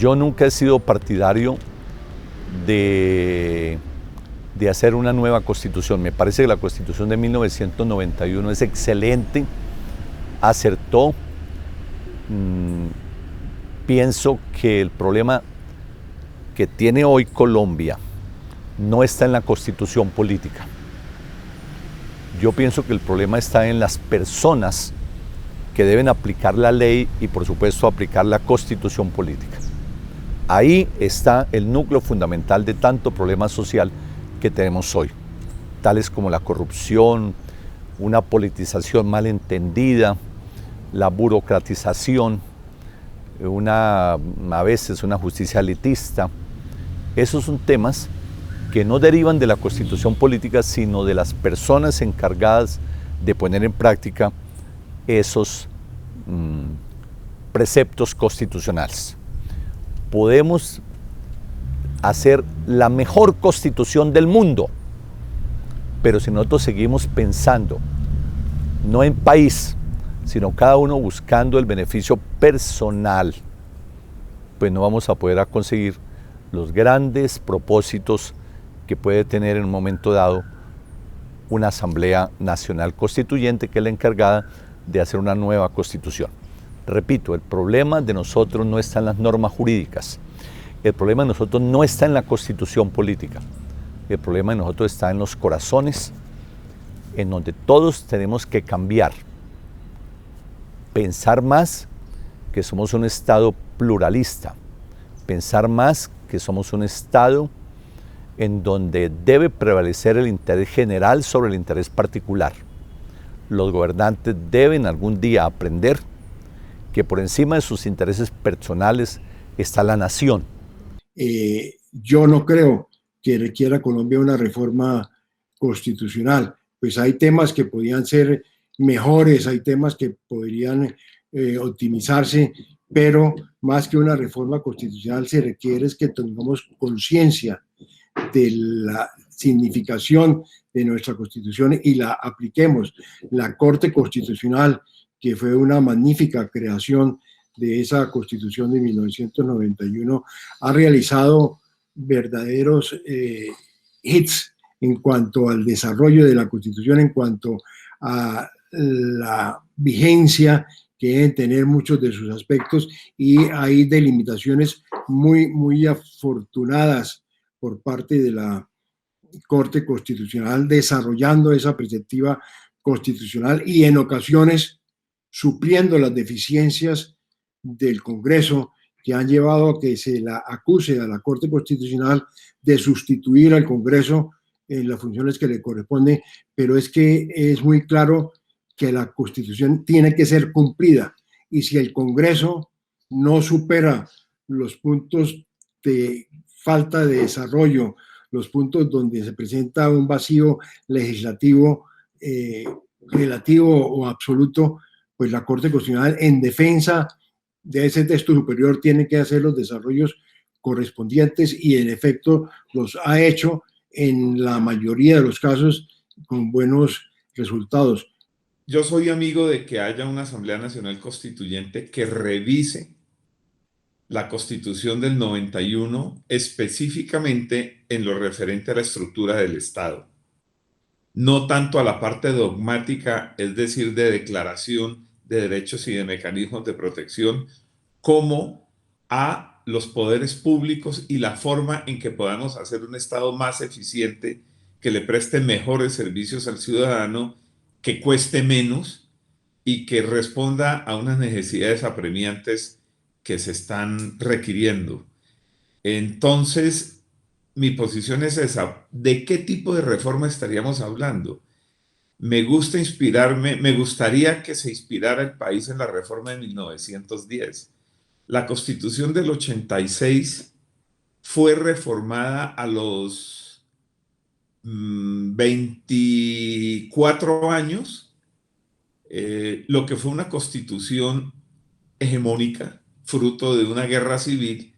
Yo nunca he sido partidario de, de hacer una nueva constitución. Me parece que la constitución de 1991 es excelente, acertó. Pienso que el problema que tiene hoy Colombia no está en la constitución política. Yo pienso que el problema está en las personas que deben aplicar la ley y, por supuesto, aplicar la constitución política. Ahí está el núcleo fundamental de tanto problema social que tenemos hoy, tales como la corrupción, una politización mal entendida, la burocratización, a veces una justicia elitista. Esos son temas que no derivan de la constitución política, sino de las personas encargadas de poner en práctica esos preceptos constitucionales. Podemos hacer la mejor constitución del mundo, pero si nosotros seguimos pensando, no en país, sino cada uno buscando el beneficio personal, pues no vamos a poder conseguir los grandes propósitos que puede tener en un momento dado una Asamblea Nacional Constituyente, que es la encargada de hacer una nueva constitución. Repito, el problema de nosotros no está en las normas jurídicas, el problema de nosotros no está en la constitución política, el problema de nosotros está en los corazones, en donde todos tenemos que cambiar, pensar más que somos un Estado pluralista, pensar más que somos un Estado en donde debe prevalecer el interés general sobre el interés particular. Los gobernantes deben algún día aprender que por encima de sus intereses personales está la nación. Yo no creo que requiera Colombia una reforma constitucional. Pues hay temas que podrían ser mejores, hay temas que podrían optimizarse, pero más que una reforma constitucional se requiere es que tengamos conciencia de la significación de nuestra Constitución y la apliquemos. La Corte Constitucional, que fue una magnífica creación de esa Constitución de 1991, ha realizado verdaderos hits en cuanto al desarrollo de la Constitución, en cuanto a la vigencia que deben tener muchos de sus aspectos, y hay delimitaciones muy afortunadas por parte de la Corte Constitucional desarrollando esa perspectiva constitucional y en ocasiones supliendo las deficiencias del Congreso que han llevado a que se la acuse a la Corte Constitucional de sustituir al Congreso en las funciones que le corresponden, pero es que es muy claro que la Constitución tiene que ser cumplida, y si el Congreso no supera los puntos de falta de desarrollo, los puntos donde se presenta un vacío legislativo relativo o absoluto, pues la Corte Constitucional, en defensa de ese texto superior, tiene que hacer los desarrollos correspondientes, y en efecto los ha hecho en la mayoría de los casos con buenos resultados. Yo soy amigo de que haya una Asamblea Nacional Constituyente que revise la Constitución del 91 específicamente en lo referente a la estructura del Estado. No tanto a la parte dogmática, es decir, de declaración de derechos y de mecanismos de protección, como a los poderes públicos y la forma en que podamos hacer un Estado más eficiente, que le preste mejores servicios al ciudadano, que cueste menos y que responda a unas necesidades apremiantes que se están requiriendo. Entonces, mi posición es esa. ¿De qué tipo de reforma estaríamos hablando? Me gustaría que se inspirara el país en la reforma de 1910. La Constitución del 86 fue reformada a los 24 años, lo que fue una constitución hegemónica, fruto de una guerra civil.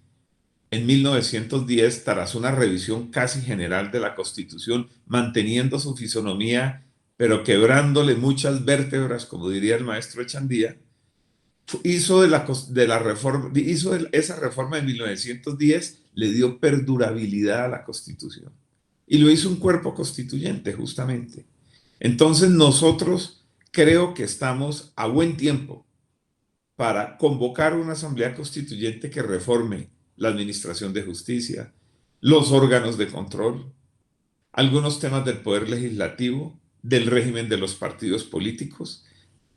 En 1910, tras una revisión casi general de la Constitución, manteniendo su fisonomía, pero quebrándole muchas vértebras, como diría el maestro Echandía, esa reforma de 1910, le dio perdurabilidad a la Constitución. Y lo hizo un cuerpo constituyente, justamente. Entonces nosotros creo que estamos a buen tiempo para convocar una asamblea constituyente que reforme la administración de justicia, los órganos de control, algunos temas del poder legislativo, del régimen de los partidos políticos,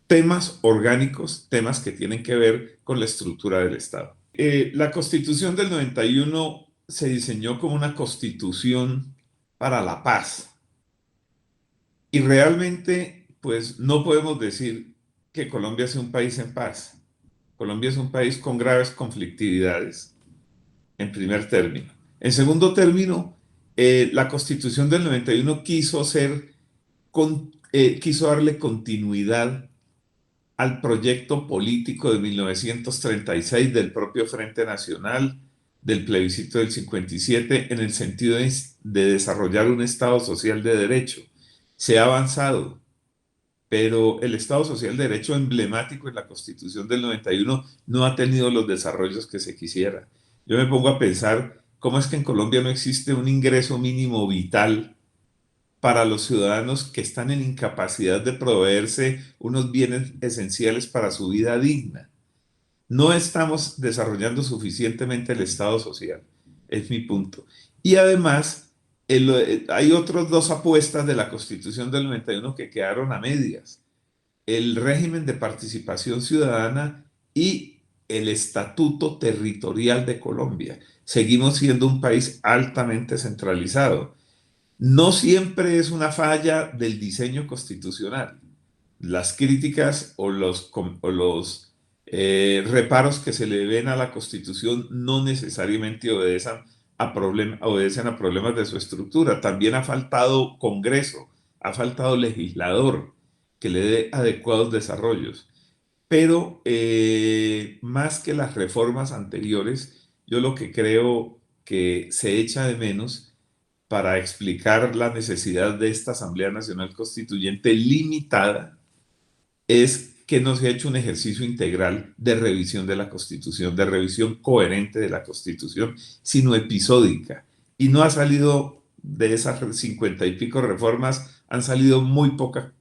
temas orgánicos, temas que tienen que ver con la estructura del Estado. La Constitución del 91 se diseñó como una constitución para la paz. Y realmente, pues no podemos decir que Colombia sea un país en paz. Colombia es un país con graves conflictividades, en primer término. En segundo término, la Constitución del 91 quiso darle continuidad al proyecto político de 1936 del propio Frente Nacional, del plebiscito del 57, en el sentido de desarrollar un Estado social de derecho. Se ha avanzado, pero el Estado social de derecho emblemático en la Constitución del 91 no ha tenido los desarrollos que se quisiera. Yo me pongo a pensar cómo es que en Colombia no existe un ingreso mínimo vital para los ciudadanos que están en incapacidad de proveerse unos bienes esenciales para su vida digna. No estamos desarrollando suficientemente el Estado social, es mi punto. Y además, hay otras dos apuestas de la Constitución del 91 que quedaron a medias: el régimen de participación ciudadana y el Estatuto Territorial de Colombia. Seguimos siendo un país altamente centralizado. No siempre es una falla del diseño constitucional. Las críticas o los reparos que se le ven a la Constitución no necesariamente obedecen a problemas de su estructura. También ha faltado Congreso, ha faltado legislador que le dé adecuados desarrollos. Pero más que las reformas anteriores, yo lo que creo que se echa de menos para explicar la necesidad de esta Asamblea Nacional Constituyente limitada es que no se ha hecho un ejercicio integral de revisión de la Constitución, de revisión coherente de la Constitución, sino episódica. Y no ha salido de esas 50 y pico reformas, han salido muy pocas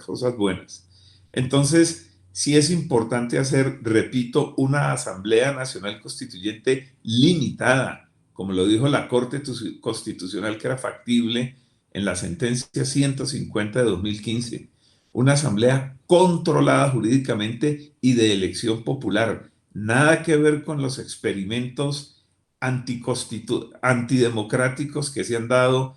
cosas buenas. Entonces, sí es importante hacer, repito, una Asamblea Nacional Constituyente limitada, como lo dijo la Corte Constitucional, que era factible en la sentencia 150 de 2015. Una asamblea controlada jurídicamente y de elección popular. Nada que ver con los experimentos antidemocráticos que se han dado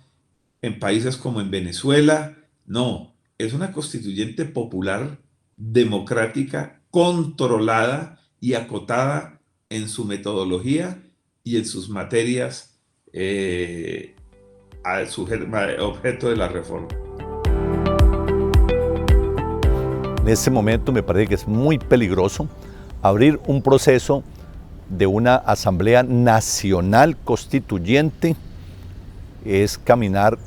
en países como en Venezuela. No, es una constituyente popular, democrática, controlada y acotada en su metodología y en sus materias objeto de la reforma. En este momento me parece que es muy peligroso abrir un proceso de una Asamblea Nacional Constituyente. Es caminar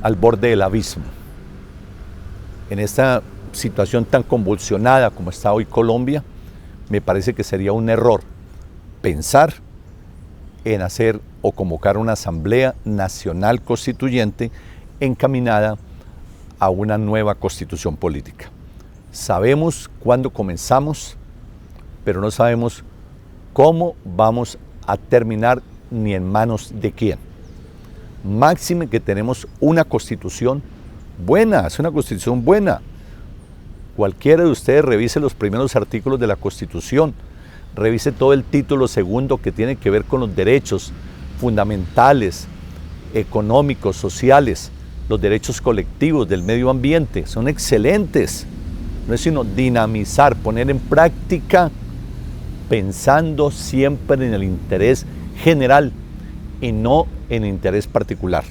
al borde del abismo. En esta situación tan convulsionada como está hoy Colombia, me parece que sería un error pensar en hacer o convocar una Asamblea Nacional Constituyente encaminada a una nueva constitución política. Sabemos cuándo comenzamos, pero no sabemos cómo vamos a terminar ni en manos de quién. Máxime que tenemos una constitución buena, es una constitución buena. Cualquiera de ustedes revise los primeros artículos de la Constitución, revise todo el título segundo que tiene que ver con los derechos fundamentales, económicos, sociales, los derechos colectivos del medio ambiente, son excelentes. No es sino dinamizar, poner en práctica, pensando siempre en el interés general y no en el interés particular.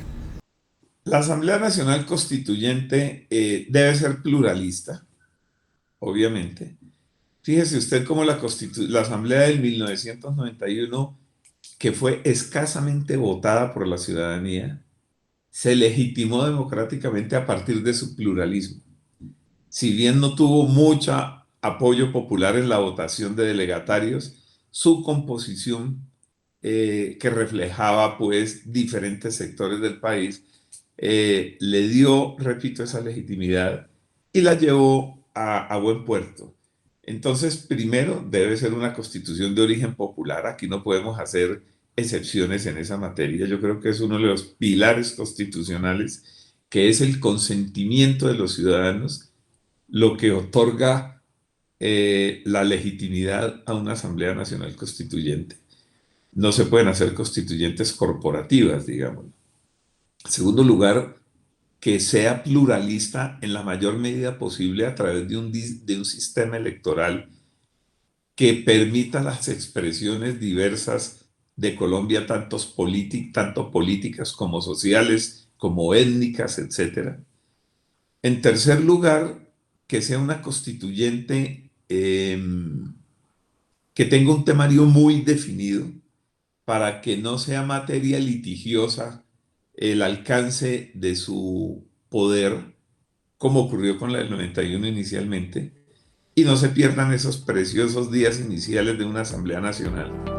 La Asamblea Nacional Constituyente debe ser pluralista, obviamente. Fíjese usted cómo la Asamblea del 1991, que fue escasamente votada por la ciudadanía, se legitimó democráticamente a partir de su pluralismo. Si bien no tuvo mucha apoyo popular en la votación de delegatarios, su composición que reflejaba pues diferentes sectores del país, le dio, repito, esa legitimidad y la llevó a buen puerto. Entonces, primero debe ser una constitución de origen popular. Aquí no podemos hacer excepciones en esa materia. Yo creo que es uno de los pilares constitucionales, que es el consentimiento de los ciudadanos, lo que otorga la legitimidad a una Asamblea Nacional Constituyente. No se pueden hacer constituyentes corporativas, digamos. En segundo lugar, que sea pluralista en la mayor medida posible a través de un sistema electoral que permita las expresiones diversas de Colombia, tanto políticas como sociales, como étnicas, etc. En tercer lugar, que sea una constituyente que tenga un temario muy definido para que no sea materia litigiosa el alcance de su poder, como ocurrió con la del 91 inicialmente, y no se pierdan esos preciosos días iniciales de una Asamblea Nacional.